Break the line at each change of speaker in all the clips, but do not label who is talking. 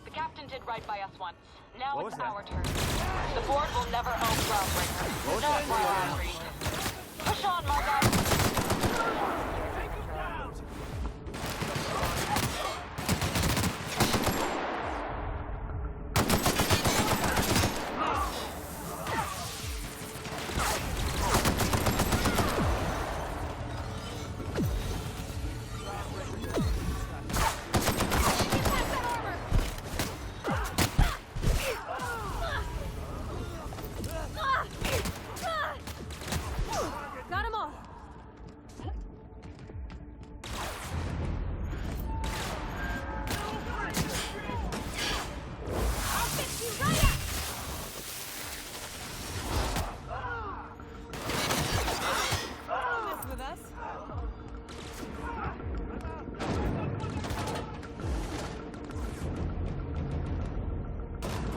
The captain did right by us once. Now it's our turn. The board will never own Groundbreaker. Not Wall Street. Push on, my guy.
Got him all! I'll fix you right up! Don't mess with us.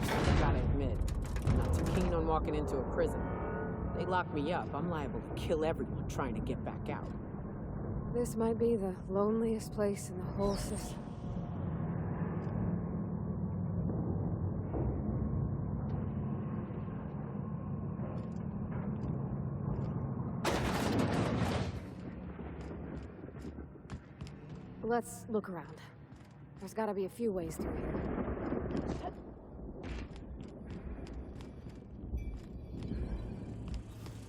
I gotta admit, I'm not too keen on walking into a prison. They lock me up, I'm liable to kill everyone trying to get back out.
This might be the loneliest place in the whole system. Let's look around. There's gotta be a few ways through here.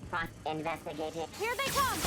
Front investigated.
Here they come!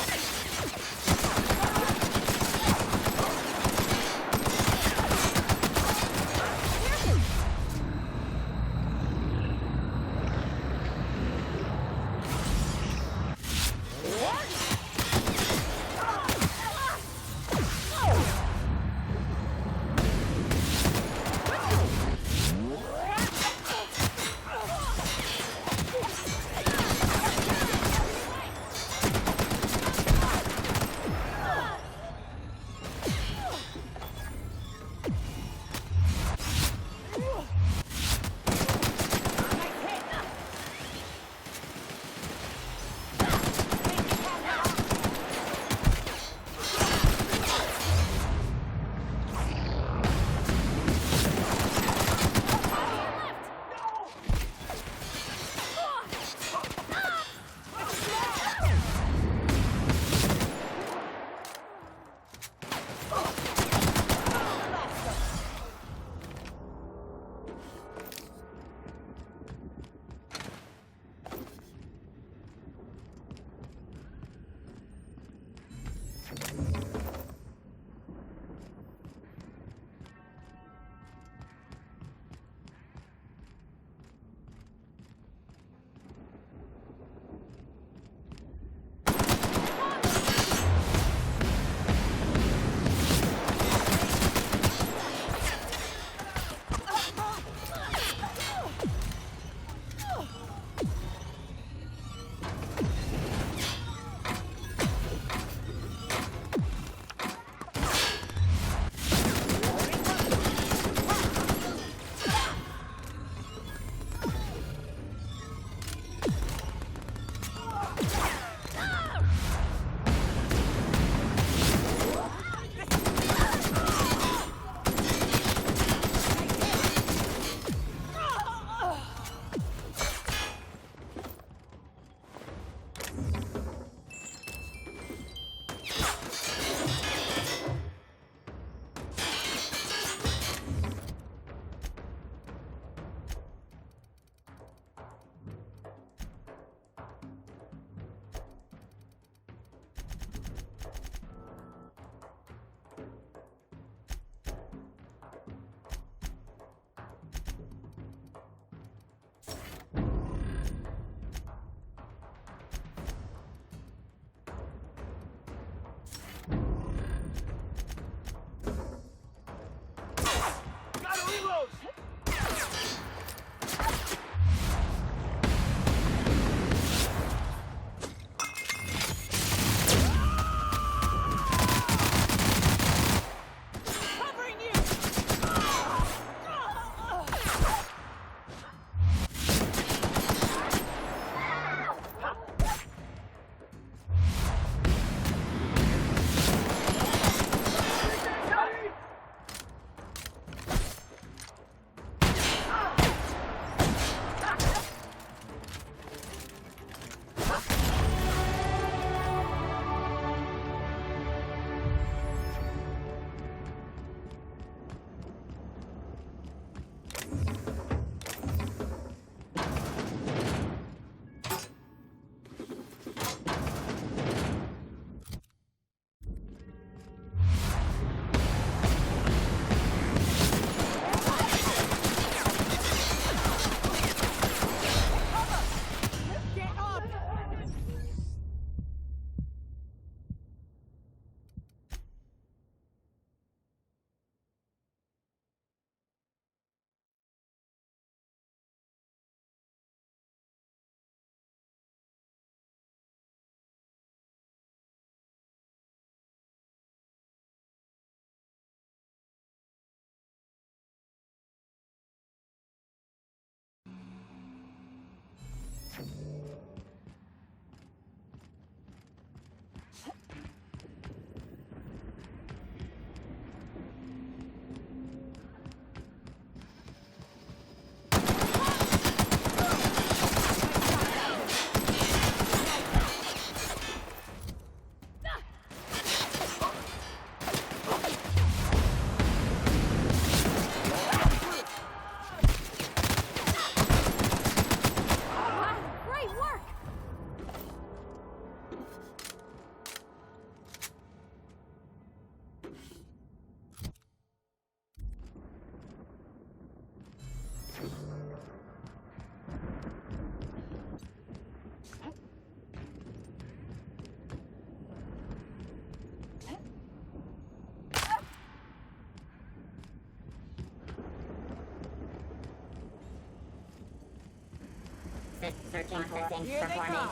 Searching for things
Here they
performing.
come.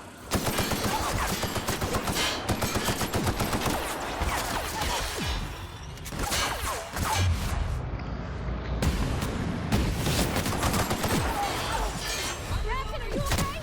Captain, are you okay?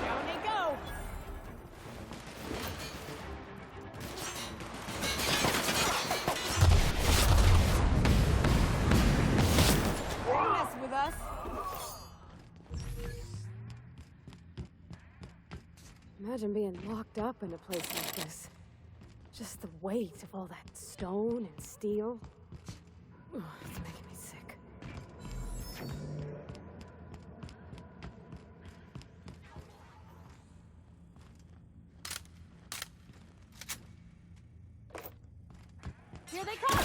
Down they go. Don't mess with us.
Imagine being locked up in a place like this. Just the weight of all that stone and steel. Ugh, it's making me sick. Here they come!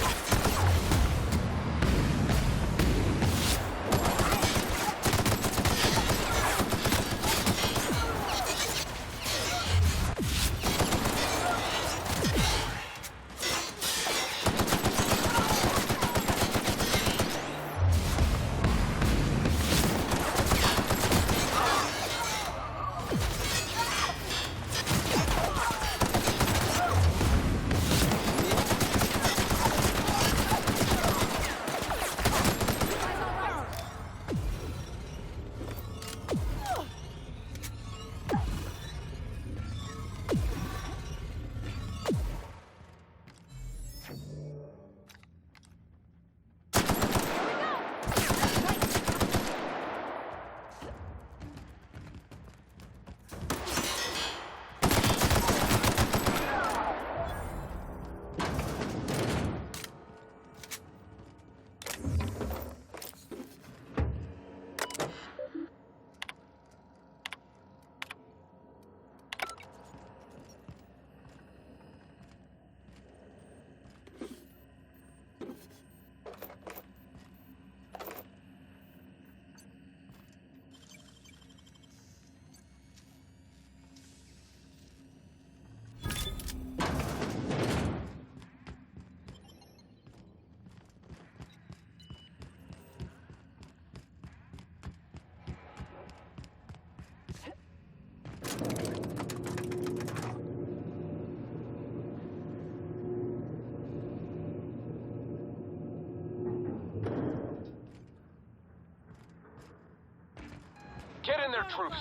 our troops.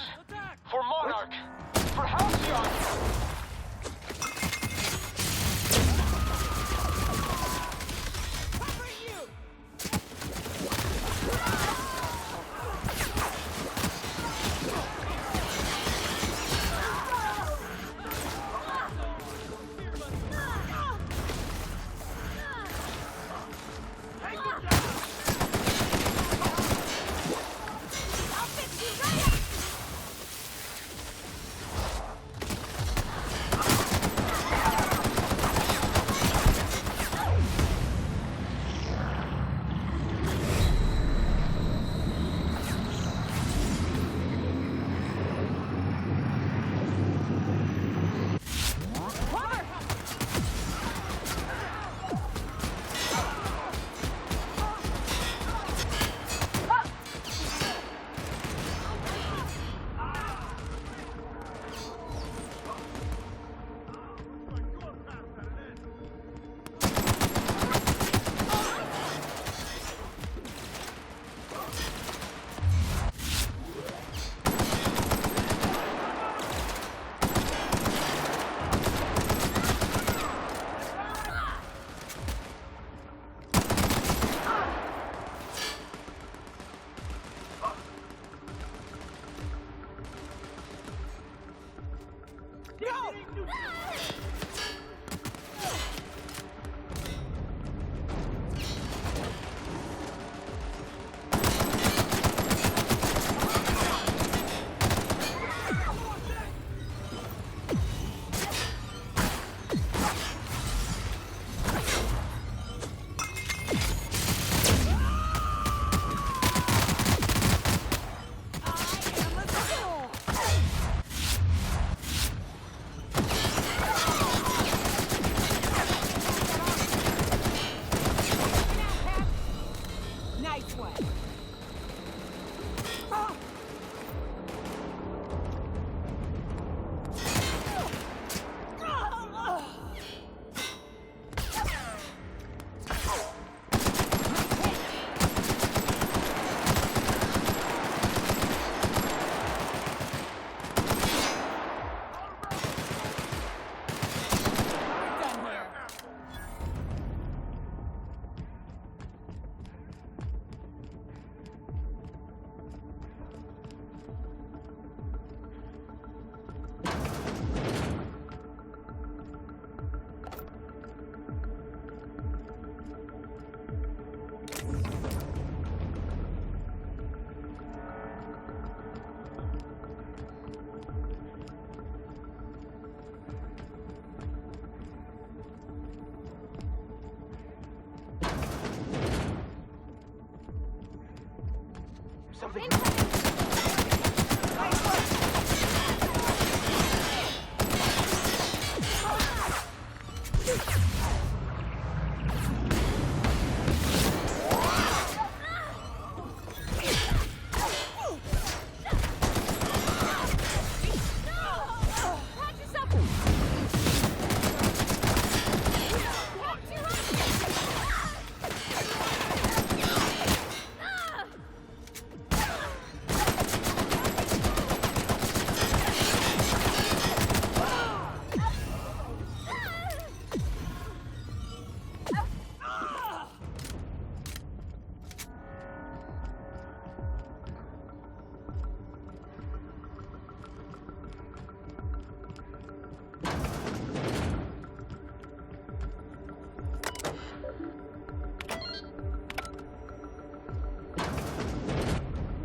For Monarch. For Halcyon.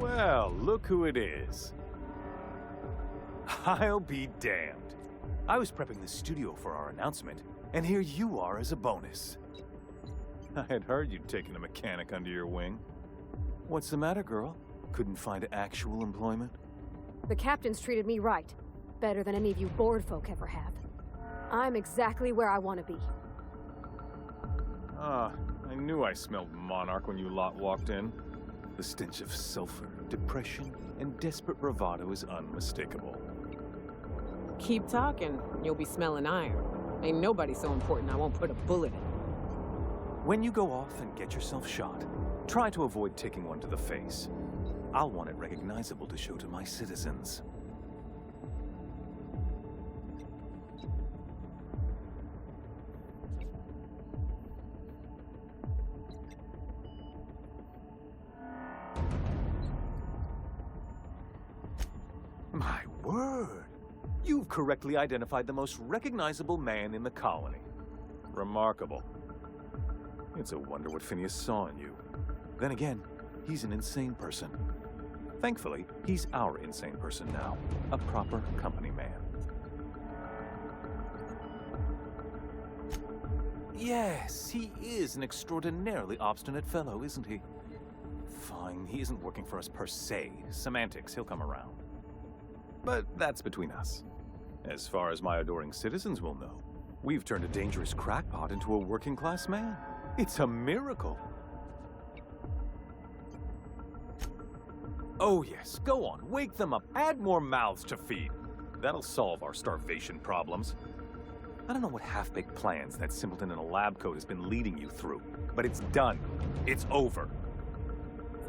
Well, look who it is. I'll be damned. I was prepping the studio for our announcement, and here you are as a bonus. I had heard you'd taken a mechanic under your wing. What's the matter, girl? Couldn't find actual employment?
The captain's treated me right. Better than any of you bored folk ever have. I'm exactly where I want to be.
Ah, I knew I smelled Monarch when you lot walked in. The stench of sulfur, depression, and desperate bravado is unmistakable.
Keep talking, you'll be smelling iron. Ain't nobody so important I won't put a bullet in.
When you go off and get yourself shot, try to avoid taking one to the face. I'll want it recognizable to show to my citizens. My word! You've correctly identified the most recognizable man in the colony. Remarkable. It's a wonder what Phineas saw in you. Then again, he's an insane person. Thankfully, he's our insane person now. A proper company man. Yes, he is an extraordinarily obstinate fellow, isn't he? Fine, he isn't working for us per se. Semantics, he'll come around. But that's between us. As far as my adoring citizens will know, we've turned a dangerous crackpot into a working-class man. It's a miracle. Oh yes, go on, wake them up, add more mouths to feed. That'll solve our starvation problems. I don't know what half-baked plans that simpleton in a lab coat has been leading you through, but it's done. It's over.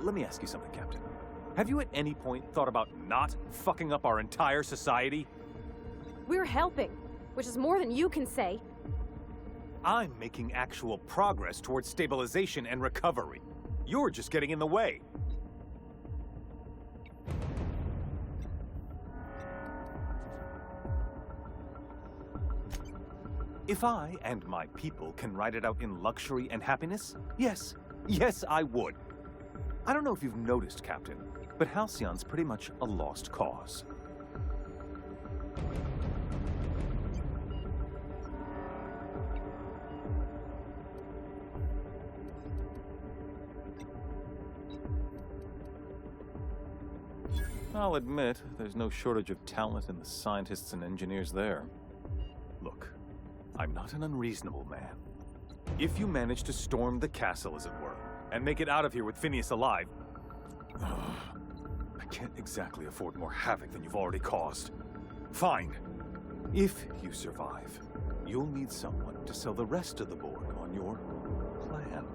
Let me ask you something, Captain. Have you at any point thought about not fucking up our entire society?
We're helping, which is more than you can say.
I'm making actual progress towards stabilization and recovery. You're just getting in the way. If I and my people can ride it out in luxury and happiness, yes, I would. I don't know if you've noticed, Captain, but Halcyon's pretty much a lost cause. I'll admit, there's no shortage of talent in the scientists and engineers there. Look, I'm not an unreasonable man. If you manage to storm the castle, as it were, and make it out of here with Phineas alive, I can't exactly afford more havoc than you've already caused. Fine. If you survive, you'll need someone to sell the rest of the board on your plan.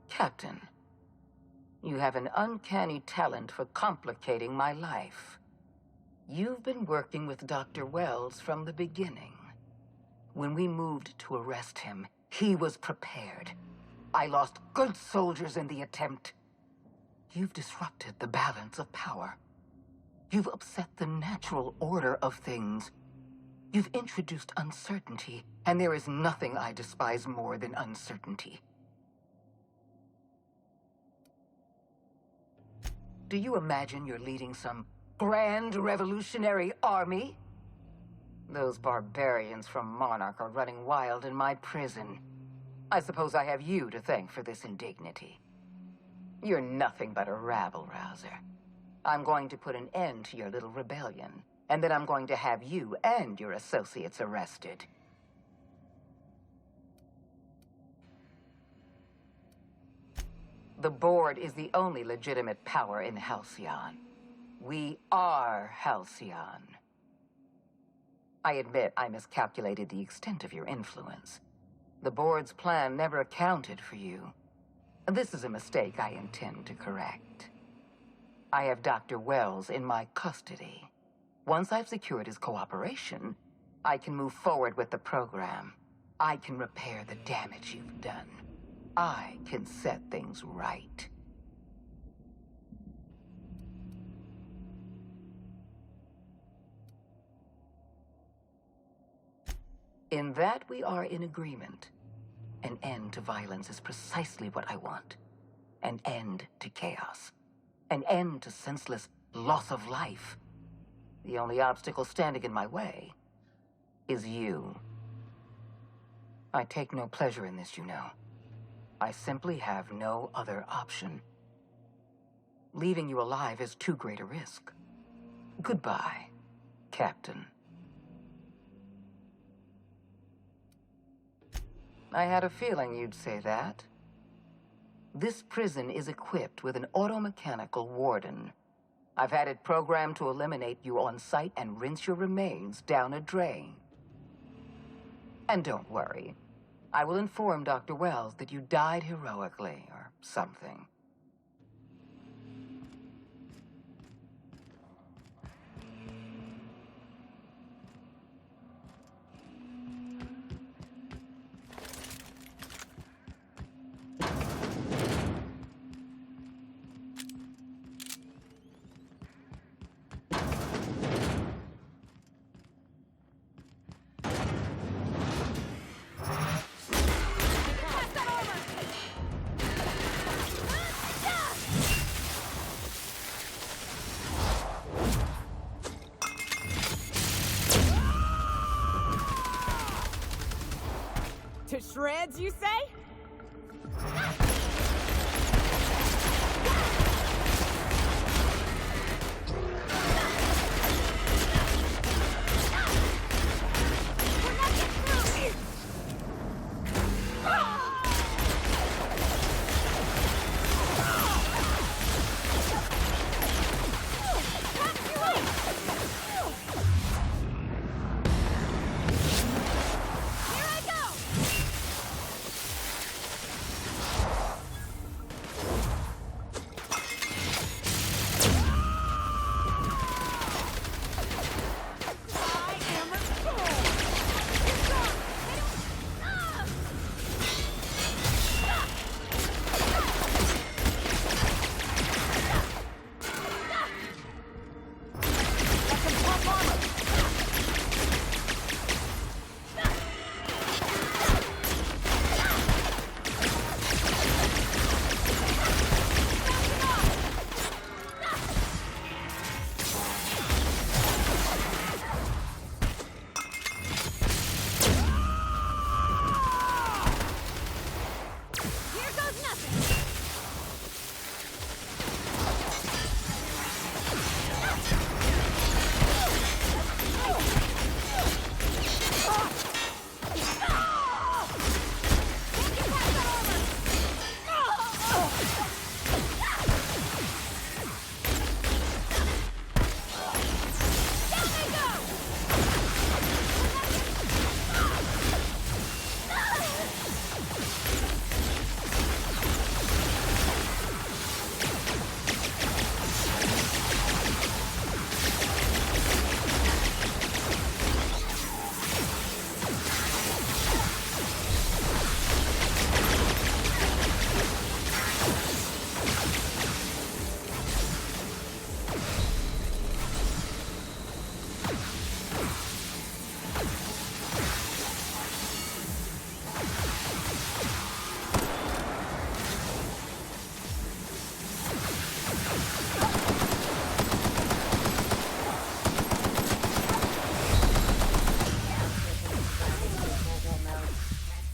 Captain, you have an uncanny talent for complicating my life. You've been working with Dr. Wells from the beginning. When we moved to arrest him, he was prepared. I lost good soldiers in the attempt. You've disrupted the balance of power. You've upset the natural order of things. You've introduced uncertainty, and there is nothing I despise more than uncertainty. Do you imagine you're leading some grand revolutionary army? Those barbarians from Monarch are running wild in my prison. I suppose I have you to thank for this indignity. You're nothing but a rabble-rouser. I'm going to put an end to your little rebellion, and then I'm going to have you and your associates arrested. The Board is the only legitimate power in Halcyon. We are Halcyon. I admit I miscalculated the extent of your influence. The Board's plan never accounted for you. This is a mistake I intend to correct. I have Dr. Wells in my custody. Once I've secured his cooperation, I can move forward with the program. I can repair the damage you've done. I can set things right. In that we are in agreement. An end to violence is precisely what I want. An end to chaos. An end to senseless loss of life. The only obstacle standing in my way is you. I take no pleasure in this, you know. I simply have no other option. Leaving you alive is too great a risk. Goodbye, Captain. I had a feeling you'd say that. This prison is equipped with an automechanical warden. I've had it programmed to eliminate you on sight and rinse your remains down a drain. And don't worry. I will inform Dr. Wells that you died heroically, or something.
To shreds, you say?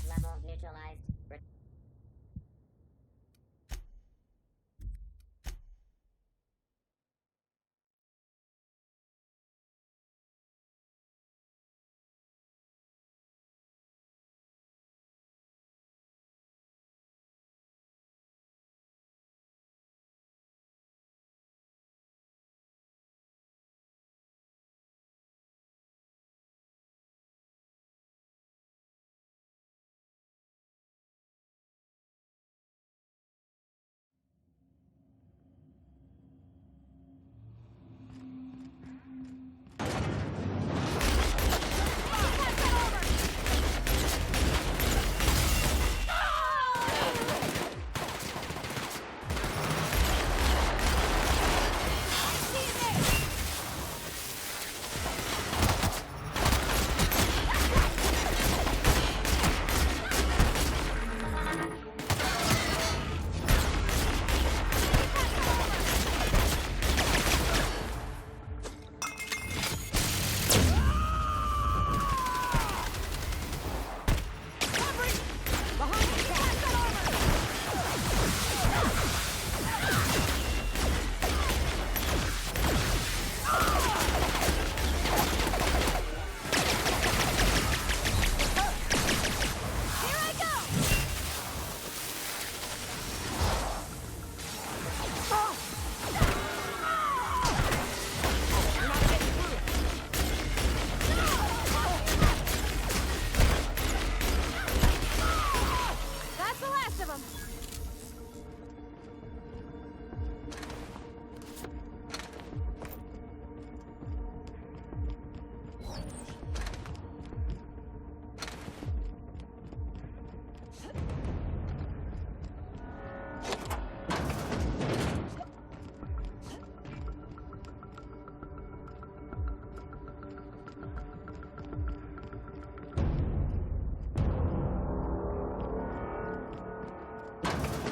Level neutralized.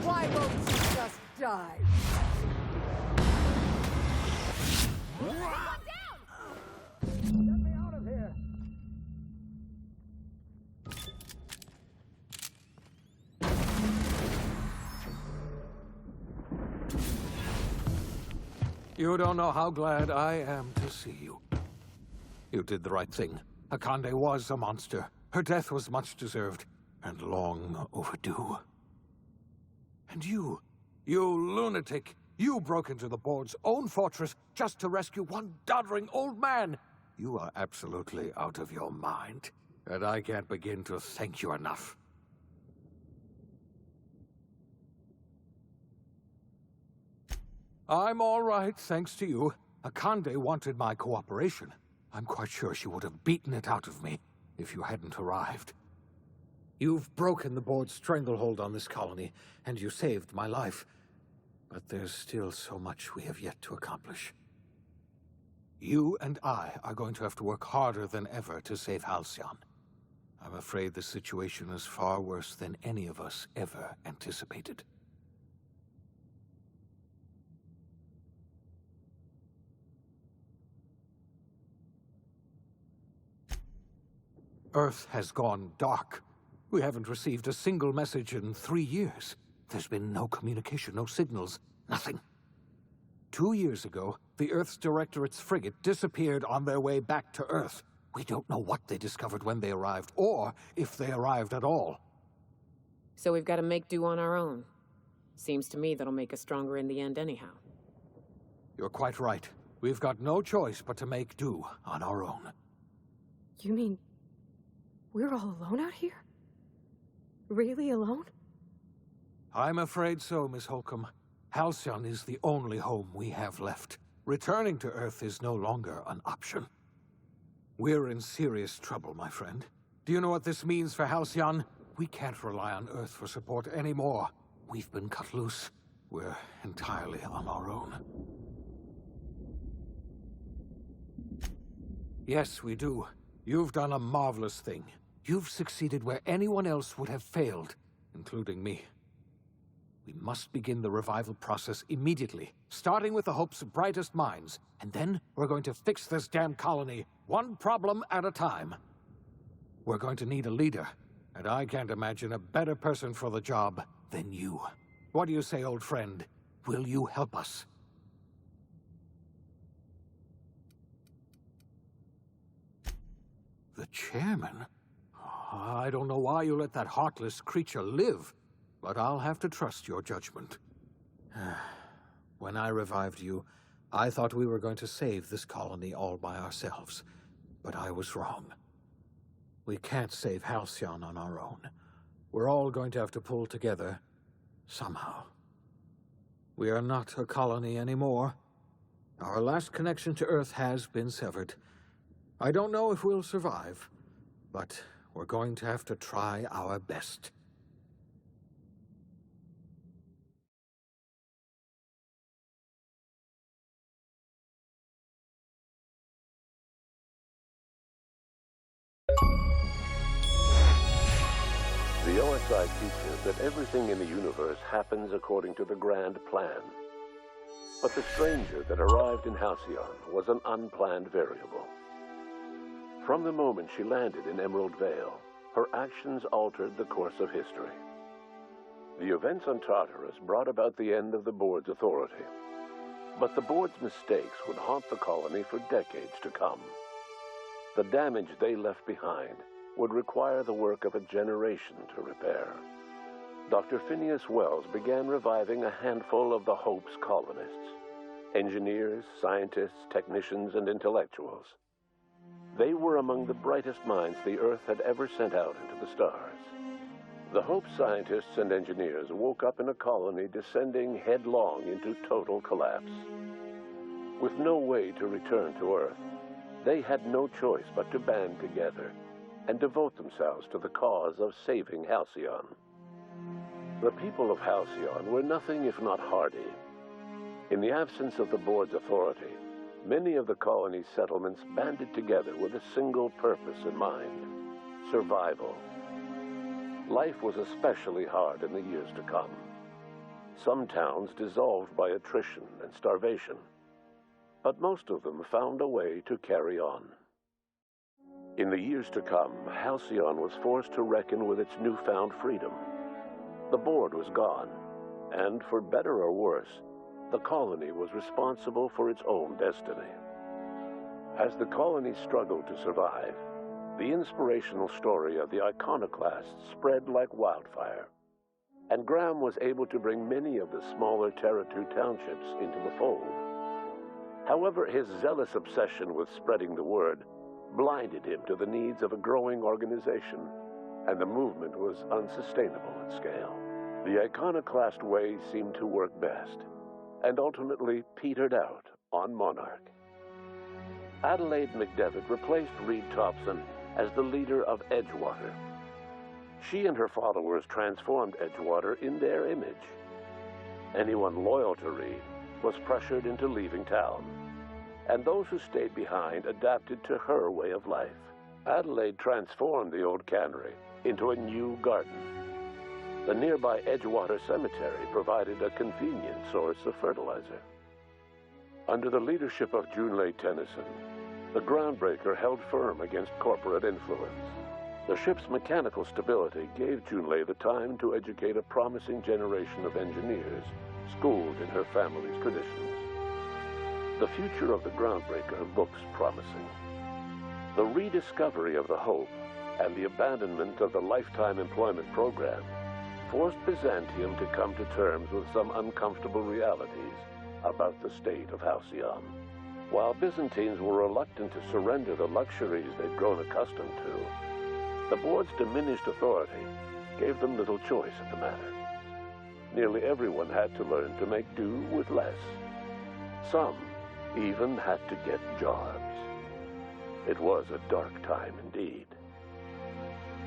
Why won't you just die?
You don't know how glad I am to see you. You did the right thing. Akande was a monster. Her death was much deserved, and long overdue. And you lunatic, you broke into the board's own fortress just to rescue one doddering old man. You are absolutely out of your mind, and I can't begin to thank you enough. I'm all right, thanks to you. Akande wanted my cooperation. I'm quite sure she would have beaten it out of me if you hadn't arrived. You've broken the board's stranglehold on this colony, and you saved my life. But there's still so much we have yet to accomplish. You and I are going to have to work harder than ever to save Halcyon. I'm afraid the situation is far worse than any of us ever anticipated. Earth has gone dark. We haven't received a single message in 3 years. There's been no communication, no signals, nothing. 2 years ago, the Earth's Directorate's frigate disappeared on their way back to Earth. We don't know what they discovered when they arrived, or if they arrived at all.
So we've got to make do on our own. Seems to me that'll make us stronger in the end anyhow.
You're quite right. We've got no choice but to make do on our own.
You mean we're all alone out here? Really alone?
I'm afraid so, Miss Holcomb. Halcyon is the only home we have left. Returning to Earth is no longer an option. We're in serious trouble, my friend. Do you know what this means for Halcyon? We can't rely on Earth for support anymore. We've been cut loose. We're entirely on our own. Yes, we do. You've done a marvelous thing. You've succeeded where anyone else would have failed, including me. We must begin the revival process immediately, starting with the Hope's brightest minds. And then we're going to fix this damn colony, one problem at a time. We're going to need a leader, and I can't imagine a better person for the job than you. What do you say, old friend? Will you help us? The chairman? I don't know why you let that heartless creature live, but I'll have to trust your judgment. When I revived you, I thought we were going to save this colony all by ourselves, but I was wrong. We can't save Halcyon on our own. We're all going to have to pull together, somehow. We are not a colony anymore. Our last connection to Earth has been severed. I don't know if we'll survive, but we're going to have to try our best.
The OSI teaches that everything in the universe happens according to the grand plan. But the stranger that arrived in Halcyon was an unplanned variable. From the moment she landed in Emerald Vale, her actions altered the course of history. The events on Tartarus brought about the end of the board's authority. But the board's mistakes would haunt the colony for decades to come. The damage they left behind would require the work of a generation to repair. Dr. Phineas Wells began reviving a handful of the Hope's colonists. Engineers, scientists, technicians, and intellectuals. They were among the brightest minds the Earth had ever sent out into the stars. The Hope scientists and engineers woke up in a colony descending headlong into total collapse. With no way to return to Earth, they had no choice but to band together and devote themselves to the cause of saving Halcyon. The people of Halcyon were nothing if not hardy. In the absence of the board's authority, many of the colony's settlements banded together with a single purpose in mind: survival. Life was especially hard in the years to come. Some towns dissolved by attrition and starvation, but most of them found a way to carry on. In the years to come, Halcyon was forced to reckon with its newfound freedom. The board was gone, and for better or worse, the colony was responsible for its own destiny. As the colony struggled to survive, the inspirational story of the iconoclasts spread like wildfire, and Graham was able to bring many of the smaller Terra 2 townships into the fold. However, his zealous obsession with spreading the word blinded him to the needs of a growing organization, and the movement was unsustainable at scale. The iconoclast way seemed to work best, and ultimately petered out on Monarch. Adelaide McDevitt replaced Reed Thompson as the leader of Edgewater. She and her followers transformed Edgewater in their image. Anyone loyal to Reed was pressured into leaving town, and those who stayed behind adapted to her way of life. Adelaide transformed the old cannery into a new garden. The nearby Edgewater Cemetery provided a convenient source of fertilizer. Under the leadership of Junlei Tennyson, the Groundbreaker held firm against corporate influence. The ship's mechanical stability gave Junlei the time to educate a promising generation of engineers, schooled in her family's traditions. The future of the Groundbreaker looks promising. The rediscovery of the Hope and the abandonment of the Lifetime Employment Program forced Byzantium to come to terms with some uncomfortable realities about the state of Halcyon. While Byzantines were reluctant to surrender the luxuries they'd grown accustomed to, the board's diminished authority gave them little choice in the matter. Nearly everyone had to learn to make do with less. Some even had to get jobs. It was a dark time indeed.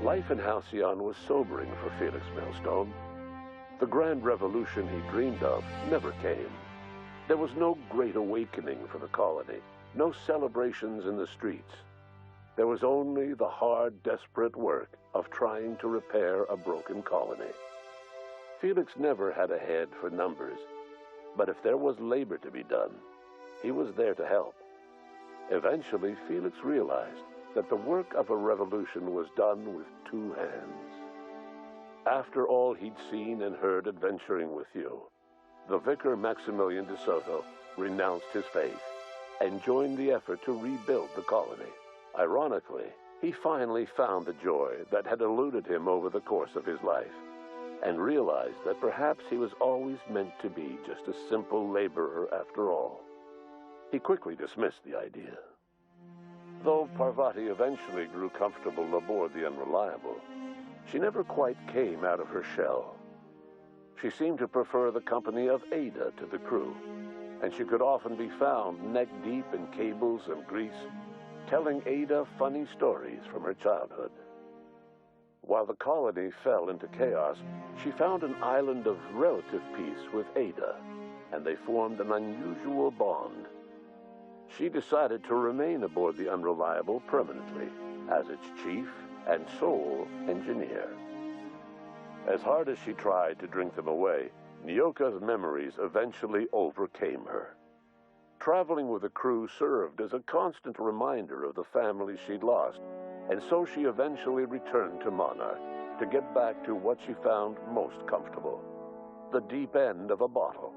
Life in Halcyon was sobering for Felix Millstone. The grand revolution he dreamed of never came. There was no great awakening for the colony, no celebrations in the streets. There was only the hard, desperate work of trying to repair a broken colony. Felix never had a head for numbers, but if there was labor to be done, he was there to help. Eventually, Felix realized that the work of a revolution was done with two hands. After all he'd seen and heard adventuring with you, the vicar Maximilian de Soto renounced his faith and joined the effort to rebuild the colony. Ironically, he finally found the joy that had eluded him over the course of his life, and realized that perhaps he was always meant to be just a simple laborer after all. He quickly dismissed the idea. Though Parvati eventually grew comfortable aboard the Unreliable, she never quite came out of her shell. She seemed to prefer the company of Ada to the crew, and she could often be found neck-deep in cables and grease, telling Ada funny stories from her childhood. While the colony fell into chaos, she found an island of relative peace with Ada, and they formed an unusual bond. She decided to remain aboard the Unreliable permanently as its chief and sole engineer. As hard as she tried to drink them away, Nyoka's memories eventually overcame her. Traveling with the crew served as a constant reminder of the family she'd lost, and so she eventually returned to Monarch to get back to what she found most comfortable: the deep end of a bottle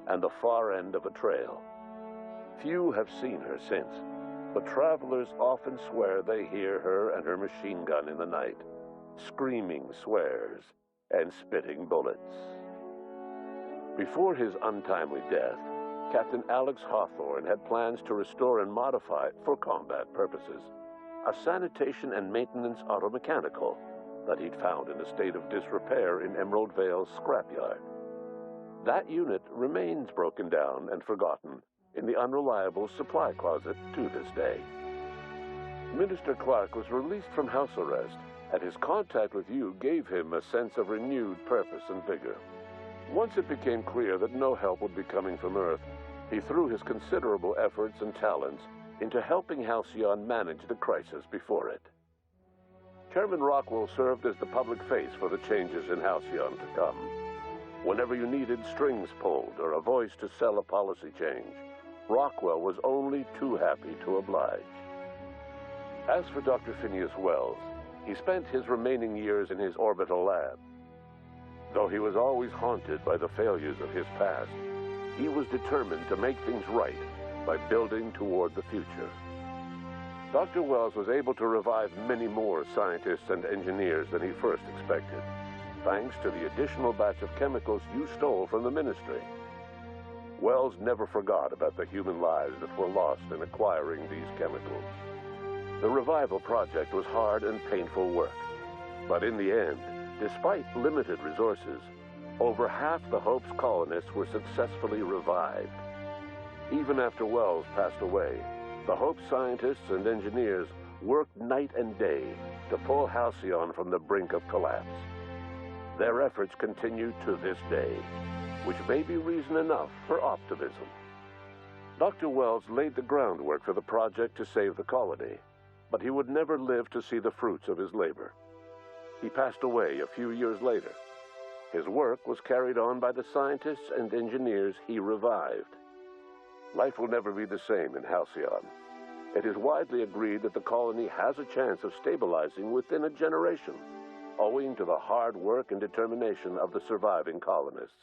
and the far end of a trail. Few have seen her since, but travelers often swear they hear her and her machine gun in the night, screaming swears and spitting bullets. Before his untimely death, Captain Alex Hawthorne had plans to restore and modify, for combat purposes, a sanitation and maintenance automechanical that he'd found in a state of disrepair in Emerald Vale's scrapyard. That unit remains broken down and forgotten in the Unreliable supply closet to this day. Minister Clark was released from house arrest, and his contact with you gave him a sense of renewed purpose and vigor. Once it became clear that no help would be coming from Earth, he threw his considerable efforts and talents into helping Halcyon manage the crisis before it. Chairman Rockwell served as the public face for the changes in Halcyon to come. Whenever you needed strings pulled or a voice to sell a policy change, Rockwell was only too happy to oblige. As for Dr. Phineas Wells, he spent his remaining years in his orbital lab. Though he was always haunted by the failures of his past, he was determined to make things right by building toward the future. Dr. Wells was able to revive many more scientists and engineers than he first expected, thanks to the additional batch of chemicals you stole from the Ministry. Wells never forgot about the human lives that were lost in acquiring these chemicals. The revival project was hard and painful work, but in the end, despite limited resources, over half the Hope's colonists were successfully revived. Even after Wells passed away, the Hope scientists and engineers worked night and day to pull Halcyon from the brink of collapse. Their efforts continue to this day, which may be reason enough for optimism. Dr. Wells laid the groundwork for the project to save the colony, but he would never live to see the fruits of his labor. He passed away a few years later. His work was carried on by the scientists and engineers he revived. Life will never be the same in Halcyon. It is widely agreed that the colony has a chance of stabilizing within a generation, owing to the hard work and determination of the surviving colonists.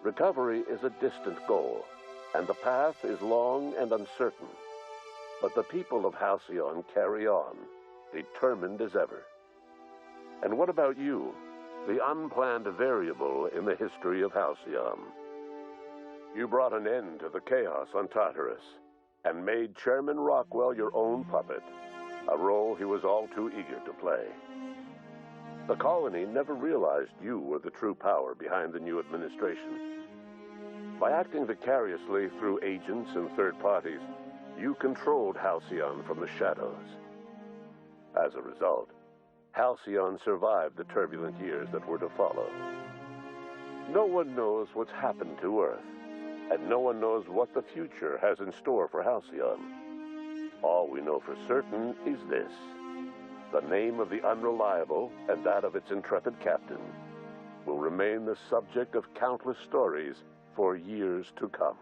Recovery is a distant goal, and the path is long and uncertain. But the people of Halcyon carry on, determined as ever. And what about you, the unplanned variable in the history of Halcyon? You brought an end to the chaos on Tartarus, and made Chairman Rockwell your own puppet, a role he was all too eager to play. The colony never realized you were the true power behind the new administration. By acting vicariously through agents and third parties, you controlled Halcyon from the shadows. As a result, Halcyon survived the turbulent years that were to follow. No one knows what's happened to Earth, and no one knows what the future has in store for Halcyon. All we know for certain is this: the name of the Unreliable and that of its intrepid captain, will remain the subject of countless stories for years to come.